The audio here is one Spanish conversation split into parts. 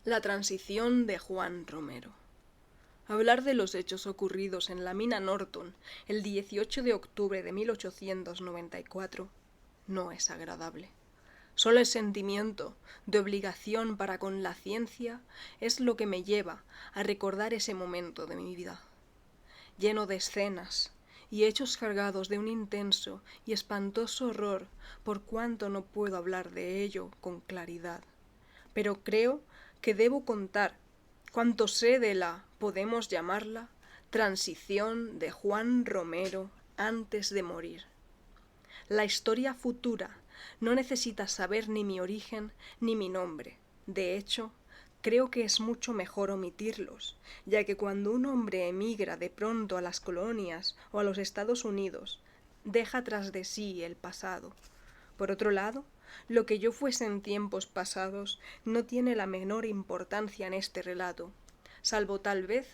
La transición de Juan Romero. Hablar de los hechos ocurridos en la mina Norton el 18 de octubre de 1894 no es agradable. Solo el sentimiento de obligación para con la ciencia es lo que me lleva a recordar ese momento de mi vida, lleno de escenas y hechos cargados de un intenso y espantoso horror, por cuanto no puedo hablar de ello con claridad. Pero creo que debo contar cuanto sé de la, podemos llamarla, transición de Juan Romero antes de morir. La historia futura no necesita saber ni mi origen ni mi nombre. De hecho, creo que es mucho mejor omitirlos, ya que cuando un hombre emigra de pronto a las colonias o a los Estados Unidos, deja tras de sí el pasado. Por otro lado, lo que yo fuese en tiempos pasados no tiene la menor importancia en este relato, salvo tal vez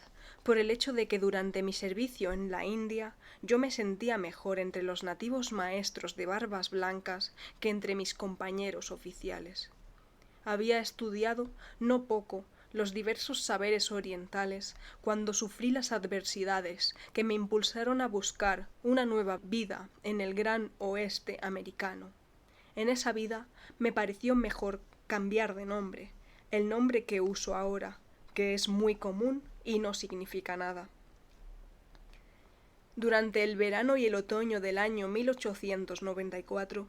por el hecho de que durante mi servicio en la India yo me sentía mejor entre los nativos maestros de barbas blancas que entre mis compañeros oficiales. Había estudiado no poco los diversos saberes orientales cuando sufrí las adversidades que me impulsaron a buscar una nueva vida en el gran oeste americano. En esa vida me pareció mejor cambiar de nombre, el nombre que uso ahora, que es muy común y no significa nada. Durante el verano y el otoño del año 1894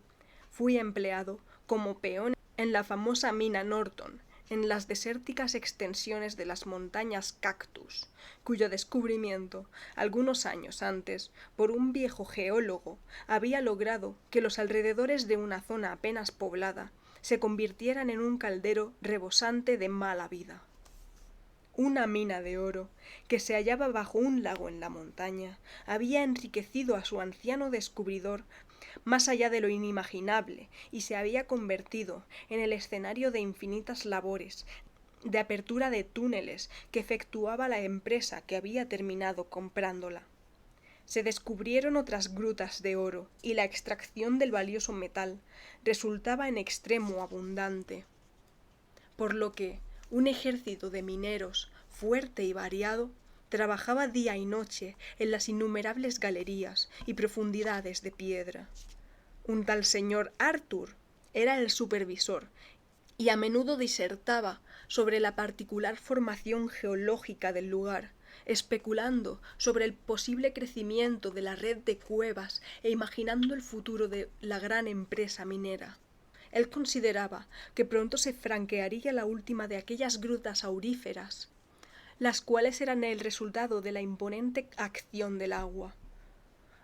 fui empleado como peón en la famosa mina Norton, en las desérticas extensiones de las montañas Cactus, cuyo descubrimiento, algunos años antes, por un viejo geólogo, había logrado que los alrededores de una zona apenas poblada se convirtieran en un caldero rebosante de mala vida. Una mina de oro, que se hallaba bajo un lago en la montaña, había enriquecido a su anciano descubridor más allá de lo inimaginable y se había convertido en el escenario de infinitas labores de apertura de túneles que efectuaba la empresa que había terminado comprándola. Se descubrieron otras grutas de oro y la extracción del valioso metal resultaba en extremo abundante, por lo que un ejército de mineros fuerte y variado trabajaba día y noche en las innumerables galerías y profundidades de piedra. Un tal señor Arthur era el supervisor y a menudo disertaba sobre la particular formación geológica del lugar, especulando sobre el posible crecimiento de la red de cuevas e imaginando el futuro de la gran empresa minera. Él consideraba que pronto se franquearía la última de aquellas grutas auríferas, las cuales eran el resultado de la imponente acción del agua.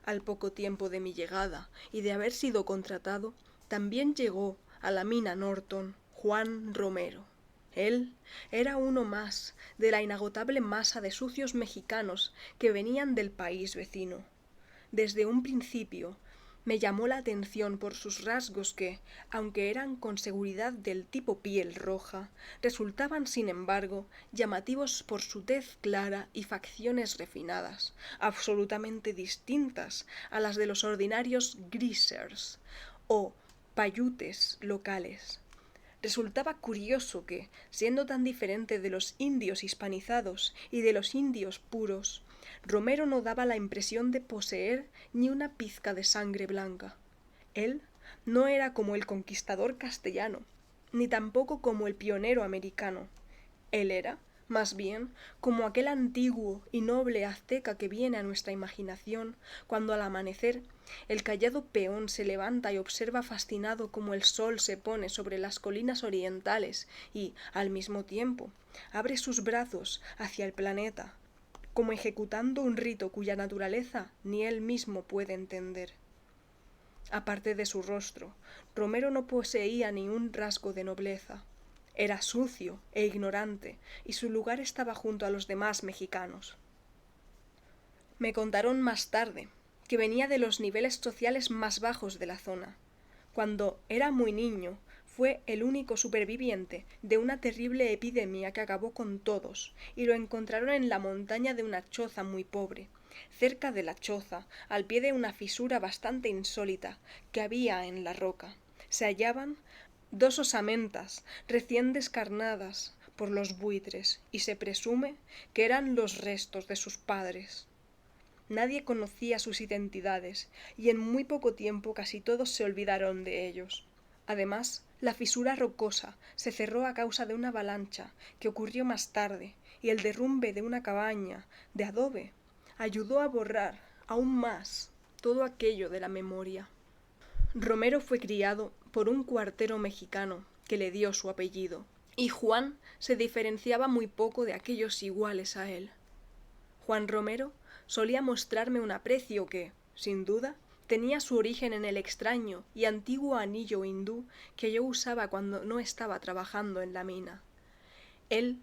Al poco tiempo de mi llegada y de haber sido contratado, también llegó a la mina Norton Juan Romero. Él era uno más de la inagotable masa de sucios mexicanos que venían del país vecino. Desde un principio me llamó la atención por sus rasgos que, aunque eran con seguridad del tipo piel roja, resultaban sin embargo llamativos por su tez clara y facciones refinadas, absolutamente distintas a las de los ordinarios greasers o payutes locales. Resultaba curioso que, siendo tan diferente de los indios hispanizados y de los indios puros, Romero no daba la impresión de poseer ni una pizca de sangre blanca. Él no era como el conquistador castellano, ni tampoco como el pionero americano. Él era, más bien, como aquel antiguo y noble azteca que viene a nuestra imaginación cuando al amanecer el callado peón se levanta y observa fascinado cómo el sol se pone sobre las colinas orientales y, al mismo tiempo, abre sus brazos hacia el planeta, como ejecutando un rito cuya naturaleza ni él mismo puede entender. Aparte de su rostro, Romero no poseía ni un rasgo de nobleza. Era sucio e ignorante, y su lugar estaba junto a los demás mexicanos. Me contaron más tarde que venía de los niveles sociales más bajos de la zona. Cuando era muy niño, fue el único superviviente de una terrible epidemia que acabó con todos, y lo encontraron en la montaña de una choza muy pobre. Cerca de la choza, al pie de una fisura bastante insólita que había en la roca, se hallaban dos osamentas recién descarnadas, por los buitres y se presume que eran los restos de sus padres. Nadie conocía sus identidades y en muy poco tiempo casi todos se olvidaron de ellos. Además, la fisura rocosa se cerró a causa de una avalancha que ocurrió más tarde y el derrumbe de una cabaña de adobe ayudó a borrar aún más todo aquello de la memoria. Romero fue criado por un cuartero mexicano que le dio su apellido, y Juan se diferenciaba muy poco de aquellos iguales a él. Juan Romero solía mostrarme un aprecio que, sin duda, tenía su origen en el extraño y antiguo anillo hindú que yo usaba cuando no estaba trabajando en la mina. El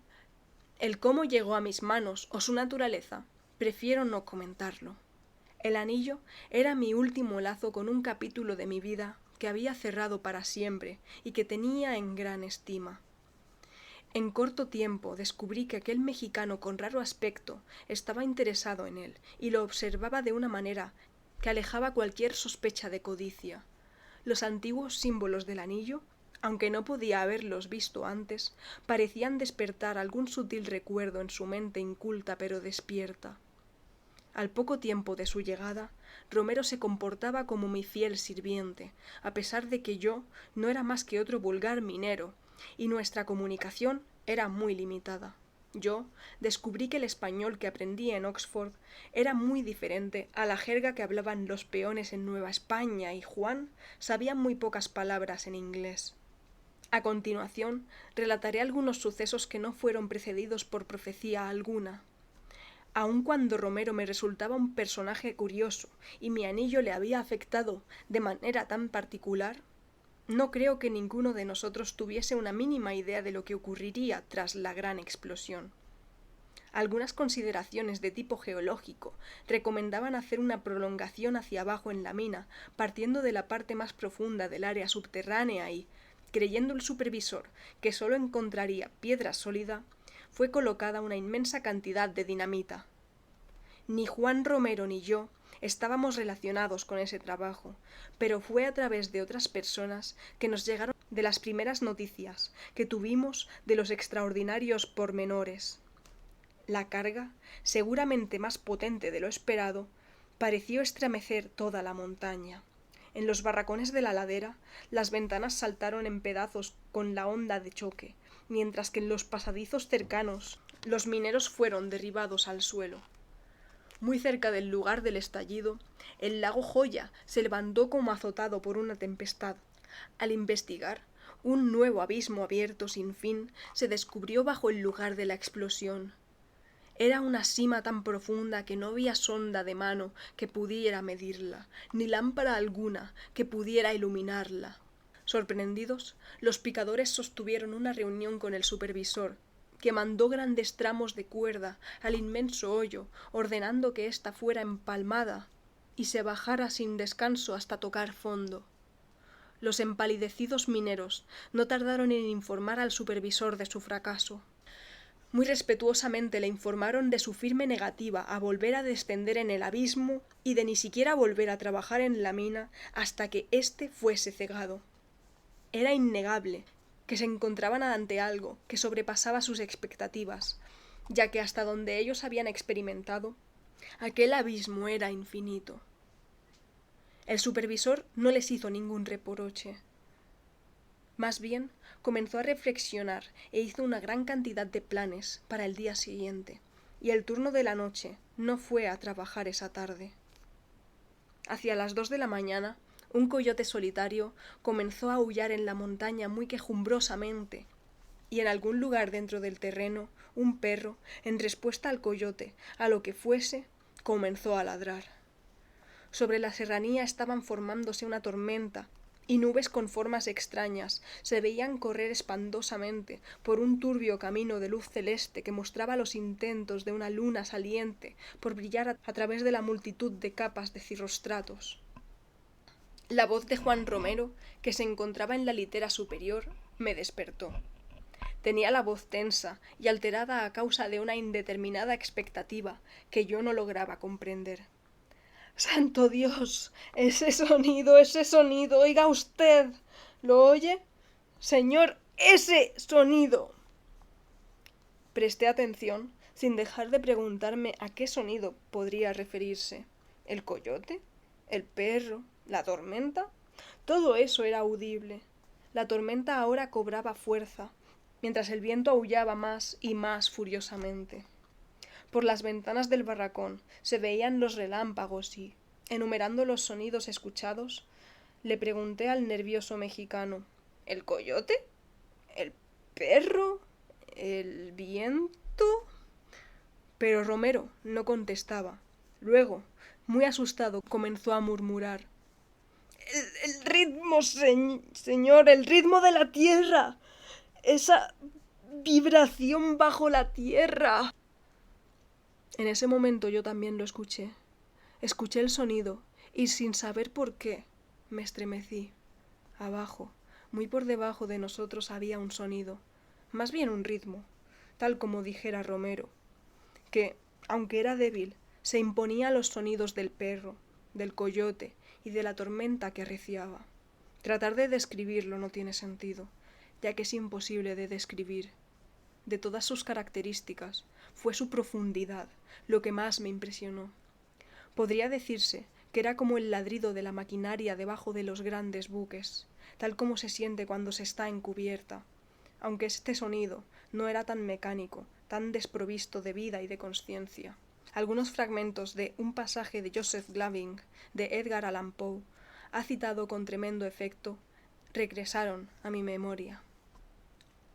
cómo llegó a mis manos o su naturaleza, prefiero no comentarlo. El anillo era mi último lazo con un capítulo de mi vida que había cerrado para siempre y que tenía en gran estima. En corto tiempo descubrí que aquel mexicano con raro aspecto estaba interesado en él y lo observaba de una manera que alejaba cualquier sospecha de codicia. Los antiguos símbolos del anillo, aunque no podía haberlos visto antes, parecían despertar algún sutil recuerdo en su mente inculta pero despierta. Al poco tiempo de su llegada, Romero se comportaba como mi fiel sirviente, a pesar de que yo no era más que otro vulgar minero, y nuestra comunicación era muy limitada. Yo descubrí que el español que aprendí en Oxford era muy diferente a la jerga que hablaban los peones en Nueva España, y Juan sabía muy pocas palabras en inglés. A continuación, relataré algunos sucesos que no fueron precedidos por profecía alguna. Aun cuando Romero me resultaba un personaje curioso y mi anillo le había afectado de manera tan particular, no creo que ninguno de nosotros tuviese una mínima idea de lo que ocurriría tras la gran explosión. Algunas consideraciones de tipo geológico recomendaban hacer una prolongación hacia abajo en la mina, partiendo de la parte más profunda del área subterránea y, creyendo el supervisor que sólo encontraría piedra sólida, fue colocada una inmensa cantidad de dinamita. Ni Juan Romero ni yo estábamos relacionados con ese trabajo, pero fue a través de otras personas que nos llegaron de las primeras noticias que tuvimos de los extraordinarios pormenores. La carga, seguramente más potente de lo esperado, pareció estremecer toda la montaña. En los barracones de la ladera, las ventanas saltaron en pedazos con la onda de choque, mientras que en los pasadizos cercanos los mineros fueron derribados al suelo. Muy cerca del lugar del estallido, el lago Joya se levantó como azotado por una tempestad. Al investigar, un nuevo abismo abierto sin fin se descubrió bajo el lugar de la explosión. Era una sima tan profunda que no había sonda de mano que pudiera medirla, ni lámpara alguna que pudiera iluminarla. Sorprendidos, los picadores sostuvieron una reunión con el supervisor, que mandó grandes tramos de cuerda al inmenso hoyo, ordenando que ésta fuera empalmada y se bajara sin descanso hasta tocar fondo. Los empalidecidos mineros no tardaron en informar al supervisor de su fracaso. Muy respetuosamente le informaron de su firme negativa a volver a descender en el abismo y de ni siquiera volver a trabajar en la mina hasta que éste fuese cegado. Era innegable que se encontraban ante algo que sobrepasaba sus expectativas, ya que hasta donde ellos habían experimentado, aquel abismo era infinito. El supervisor no les hizo ningún reproche. Más bien, comenzó a reflexionar e hizo una gran cantidad de planes para el día siguiente, y el turno de la noche no fue a trabajar esa tarde. Hacia las 2 de la mañana, un coyote solitario comenzó a aullar en la montaña muy quejumbrosamente, y en algún lugar dentro del terreno, un perro, en respuesta al coyote, a lo que fuese, comenzó a ladrar. Sobre la serranía estaban formándose una tormenta, y nubes con formas extrañas se veían correr espantosamente por un turbio camino de luz celeste que mostraba los intentos de una luna saliente por brillar a través de la multitud de capas de cirrostratos. La voz de Juan Romero, que se encontraba en la litera superior, me despertó. Tenía la voz tensa y alterada a causa de una indeterminada expectativa que yo no lograba comprender. ¡Santo Dios! ¡Ese sonido! ¡Oiga usted! ¿Lo oye? Señor, ese sonido. Presté atención, sin dejar de preguntarme a qué sonido podría referirse. ¿El coyote? ¿El perro? ¿La tormenta? Todo eso era audible. La tormenta ahora cobraba fuerza, mientras el viento aullaba más y más furiosamente. Por las ventanas del barracón se veían los relámpagos y, enumerando los sonidos escuchados, le pregunté al nervioso mexicano: ¿el coyote? ¿El perro? ¿El viento? Pero Romero no contestaba. Luego, muy asustado, comenzó a murmurar: el ritmo, señor, el ritmo de la tierra. Esa vibración bajo la tierra. En ese momento yo también lo escuché. Escuché el sonido y, sin saber por qué, me estremecí. Abajo, muy por debajo de nosotros, había un sonido, más bien un ritmo, tal como dijera Romero, que, aunque era débil, se imponía a los sonidos del perro, del coyote y de la tormenta que arreciaba. Tratar de describirlo no tiene sentido, ya que es imposible de describir. De todas sus características, fue su profundidad lo que más me impresionó. Podría decirse que era como el ladrido de la maquinaria debajo de los grandes buques, tal como se siente cuando se está en cubierta, aunque este sonido no era tan mecánico, tan desprovisto de vida y de consciencia. Algunos fragmentos de Un pasaje de Joseph Glavin, de Edgar Allan Poe, ha citado con tremendo efecto, regresaron a mi memoria.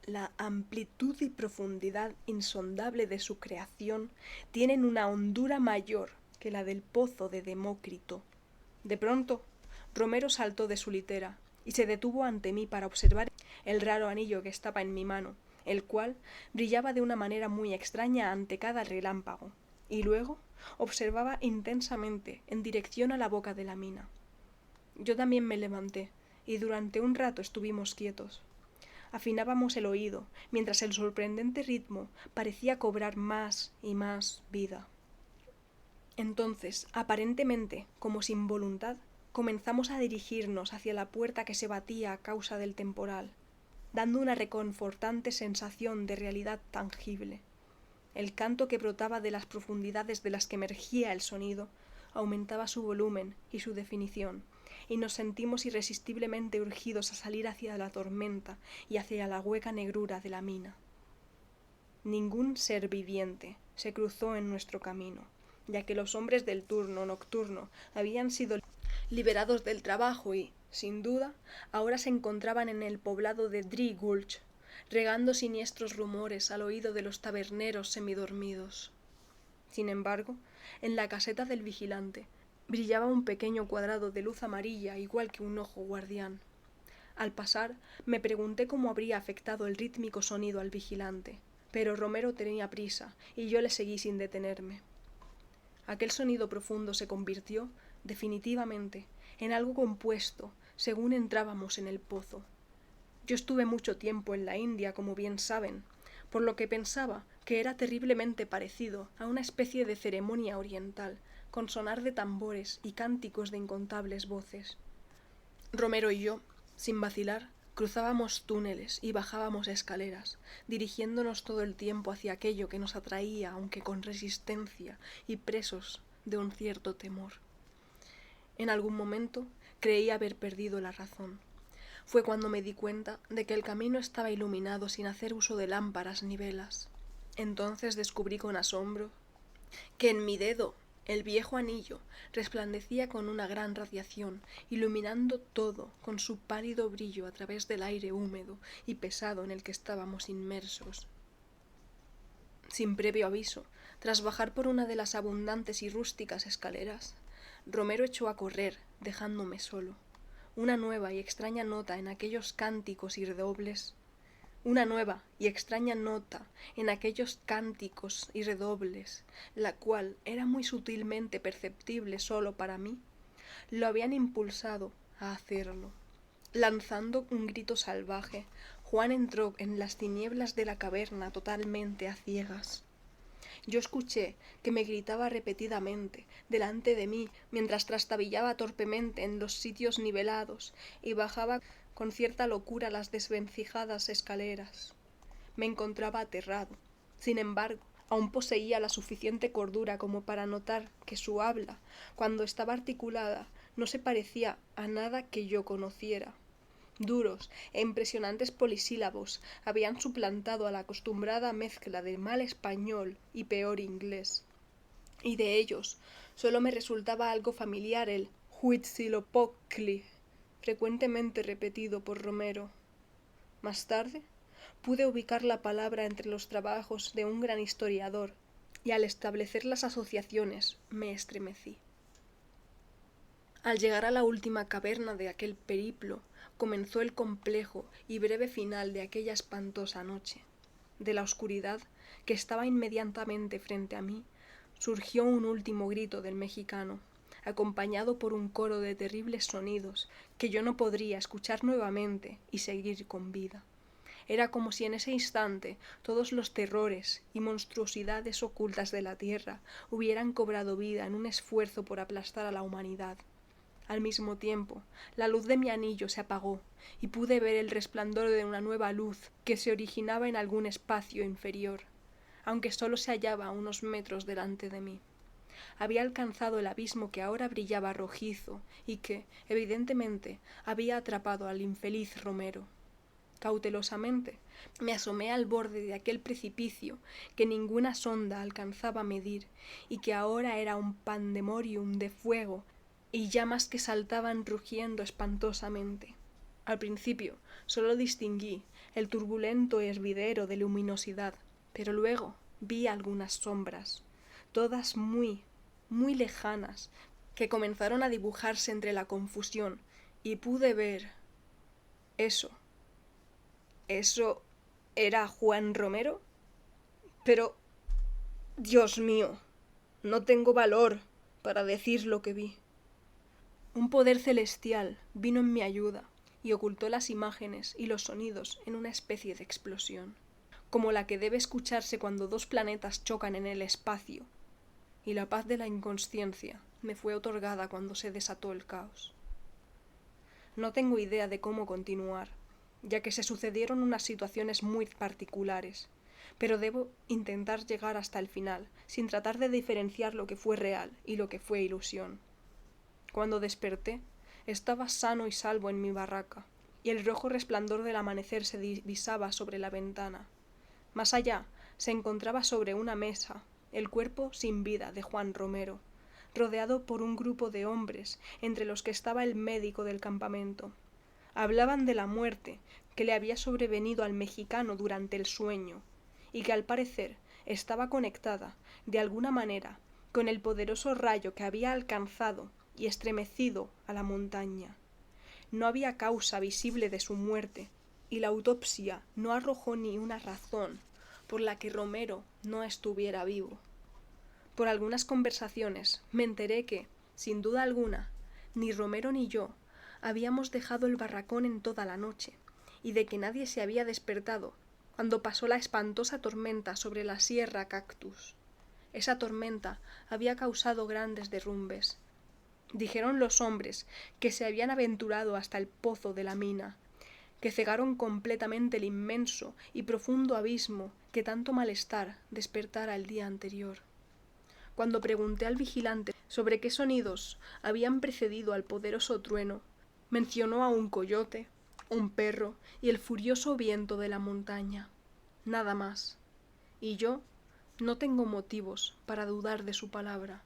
La amplitud y profundidad insondable de su creación tienen una hondura mayor que la del pozo de Demócrito. De pronto, Romero saltó de su litera y se detuvo ante mí para observar el raro anillo que estaba en mi mano, el cual brillaba de una manera muy extraña ante cada relámpago, y luego observaba intensamente en dirección a la boca de la mina. Yo también me levanté, y durante un rato estuvimos quietos. Afinábamos el oído, mientras el sorprendente ritmo parecía cobrar más y más vida. Entonces, aparentemente, como sin voluntad, comenzamos a dirigirnos hacia la puerta que se batía a causa del temporal, dando una reconfortante sensación de realidad tangible. El canto que brotaba de las profundidades de las que emergía el sonido aumentaba su volumen y su definición, y nos sentimos irresistiblemente urgidos a salir hacia la tormenta y hacia la hueca negrura de la mina. Ningún ser viviente se cruzó en nuestro camino, ya que los hombres del turno nocturno habían sido liberados del trabajo y, sin duda, ahora se encontraban en el poblado de Dree Gulch, regando siniestros rumores al oído de los taberneros semidormidos. Sin embargo, en la caseta del vigilante brillaba un pequeño cuadrado de luz amarilla igual que un ojo guardián. Al pasar, me pregunté cómo habría afectado el rítmico sonido al vigilante, pero Romero tenía prisa y yo le seguí sin detenerme. Aquel sonido profundo se convirtió, definitivamente, en algo compuesto según entrábamos en el pozo. Yo estuve mucho tiempo en la India, como bien saben, por lo que pensaba que era terriblemente parecido a una especie de ceremonia oriental, con sonar de tambores y cánticos de incontables voces. Romero y yo, sin vacilar, cruzábamos túneles y bajábamos escaleras, dirigiéndonos todo el tiempo hacia aquello que nos atraía, aunque con resistencia, y presos de un cierto temor. En algún momento creí haber perdido la razón. Fue cuando me di cuenta de que el camino estaba iluminado sin hacer uso de lámparas ni velas. Entonces descubrí con asombro que en mi dedo el viejo anillo resplandecía con una gran radiación, iluminando todo con su pálido brillo a través del aire húmedo y pesado en el que estábamos inmersos. Sin previo aviso, tras bajar por una de las abundantes y rústicas escaleras, Romero echó a correr, dejándome solo. Una nueva y extraña nota en aquellos cánticos y redobles, la cual era muy sutilmente perceptible solo para mí, lo habían impulsado a hacerlo. Lanzando un grito salvaje, Juan entró en las tinieblas de la caverna totalmente a ciegas. Yo escuché que me gritaba repetidamente delante de mí mientras trastabillaba torpemente en los sitios nivelados y bajaba con cierta locura las desvencijadas escaleras. Me encontraba aterrado, Sin embargo, aún poseía la suficiente cordura como para notar que su habla, cuando estaba articulada, no se parecía a nada que yo conociera. Duros e impresionantes polisílabos habían suplantado a la acostumbrada mezcla de mal español y peor inglés. Y de ellos solo me resultaba algo familiar el Huitzilopochtli, frecuentemente repetido por Romero. Más tarde pude ubicar la palabra entre los trabajos de un gran historiador, y al establecer las asociaciones me estremecí. Al llegar a la última caverna de aquel periplo, comenzó el complejo y breve final de aquella espantosa noche. De la oscuridad, que estaba inmediatamente frente a mí, surgió un último grito del mexicano, acompañado por un coro de terribles sonidos que yo no podría escuchar nuevamente y seguir con vida. Era como si en ese instante todos los terrores y monstruosidades ocultas de la tierra hubieran cobrado vida en un esfuerzo por aplastar a la humanidad. Al mismo tiempo, la luz de mi anillo se apagó y pude ver el resplandor de una nueva luz que se originaba en algún espacio inferior, aunque solo se hallaba a unos metros delante de mí. Había alcanzado el abismo que ahora brillaba rojizo y que, evidentemente, había atrapado al infeliz Romero. Cautelosamente me asomé al borde de aquel precipicio que ninguna sonda alcanzaba a medir y que ahora era un pandemorium de fuego y llamas que saltaban rugiendo espantosamente. Al principio solo distinguí el turbulento hervidero de luminosidad, pero luego vi algunas sombras, todas muy, muy lejanas, que comenzaron a dibujarse entre la confusión, y pude ver eso. ¿Eso era Juan Romero? Pero, Dios mío, no tengo valor para decir lo que vi. Un poder celestial vino en mi ayuda y ocultó las imágenes y los sonidos en una especie de explosión, como la que debe escucharse cuando dos planetas chocan en el espacio, y la paz de la inconsciencia me fue otorgada cuando se desató el caos. No tengo idea de cómo continuar, ya que se sucedieron unas situaciones muy particulares, pero debo intentar llegar hasta el final, sin tratar de diferenciar lo que fue real y lo que fue ilusión. Cuando desperté, estaba sano y salvo en mi barraca, y el rojo resplandor del amanecer se divisaba sobre la ventana. Más allá se encontraba sobre una mesa el cuerpo sin vida de Juan Romero, rodeado por un grupo de hombres, entre los que estaba el médico del campamento. Hablaban de la muerte que le había sobrevenido al mexicano durante el sueño, y que al parecer estaba conectada, de alguna manera, con el poderoso rayo que había alcanzado y estremecido a la montaña. No había causa visible de su muerte, y la autopsia no arrojó ni una razón por la que Romero no estuviera vivo. Por algunas conversaciones me enteré que, sin duda alguna, ni Romero ni yo habíamos dejado el barracón en toda la noche, y de que nadie se había despertado cuando pasó la espantosa tormenta sobre la Sierra Cactus. Esa tormenta había causado grandes derrumbes. Dijeron los hombres que se habían aventurado hasta el pozo de la mina, que cegaron completamente el inmenso y profundo abismo que tanto malestar despertara el día anterior. Cuando pregunté al vigilante sobre qué sonidos habían precedido al poderoso trueno, mencionó a un coyote, un perro y el furioso viento de la montaña. Nada más. Y yo no tengo motivos para dudar de su palabra.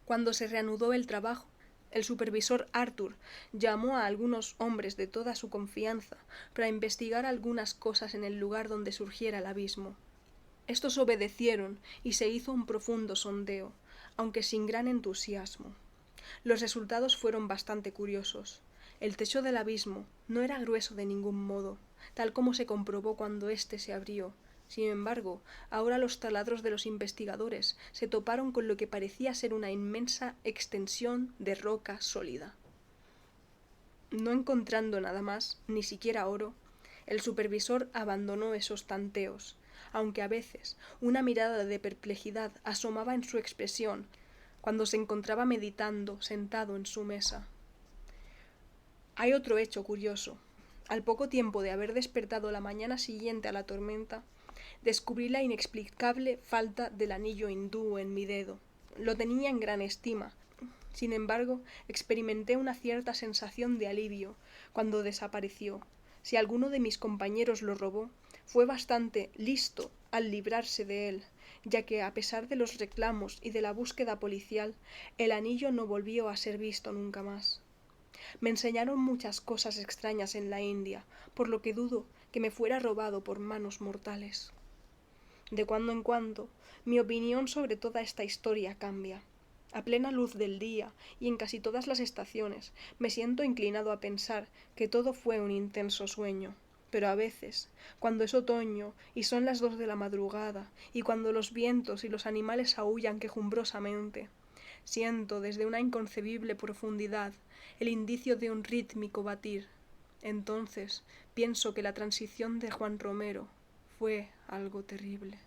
Cuando se reanudó el trabajo, el supervisor Arthur llamó a algunos hombres de toda su confianza para investigar algunas cosas en el lugar donde surgiera el abismo. Estos obedecieron y se hizo un profundo sondeo, aunque sin gran entusiasmo. Los resultados fueron bastante curiosos. El techo del abismo no era grueso de ningún modo, tal como se comprobó cuando éste se abrió. Sin embargo, ahora los taladros de los investigadores se toparon con lo que parecía ser una inmensa extensión de roca sólida. No encontrando nada más, ni siquiera oro, el supervisor abandonó esos tanteos, aunque a veces una mirada de perplejidad asomaba en su expresión cuando se encontraba meditando sentado en su mesa. Hay otro hecho curioso. Al poco tiempo de haber despertado la mañana siguiente a la tormenta, Descubrí la inexplicable falta del anillo hindú en mi dedo. Lo tenía en gran estima. Sin embargo, experimenté una cierta sensación de alivio cuando desapareció. Si alguno de mis compañeros lo robó, fue bastante listo al librarse de él, ya que a pesar de los reclamos y de la búsqueda policial, el anillo no volvió a ser visto nunca más. Me enseñaron muchas cosas extrañas en la India, por lo que dudo que me fuera robado por manos mortales. De cuando en cuando, mi opinión sobre toda esta historia cambia. A plena luz del día y en casi todas las estaciones, me siento inclinado a pensar que todo fue un intenso sueño. Pero a veces, cuando es otoño y son las 2 de la madrugada, y cuando los vientos y los animales aúllan quejumbrosamente, siento desde una inconcebible profundidad el indicio de un rítmico batir. Entonces pienso que la transición de Juan Romero fue algo terrible.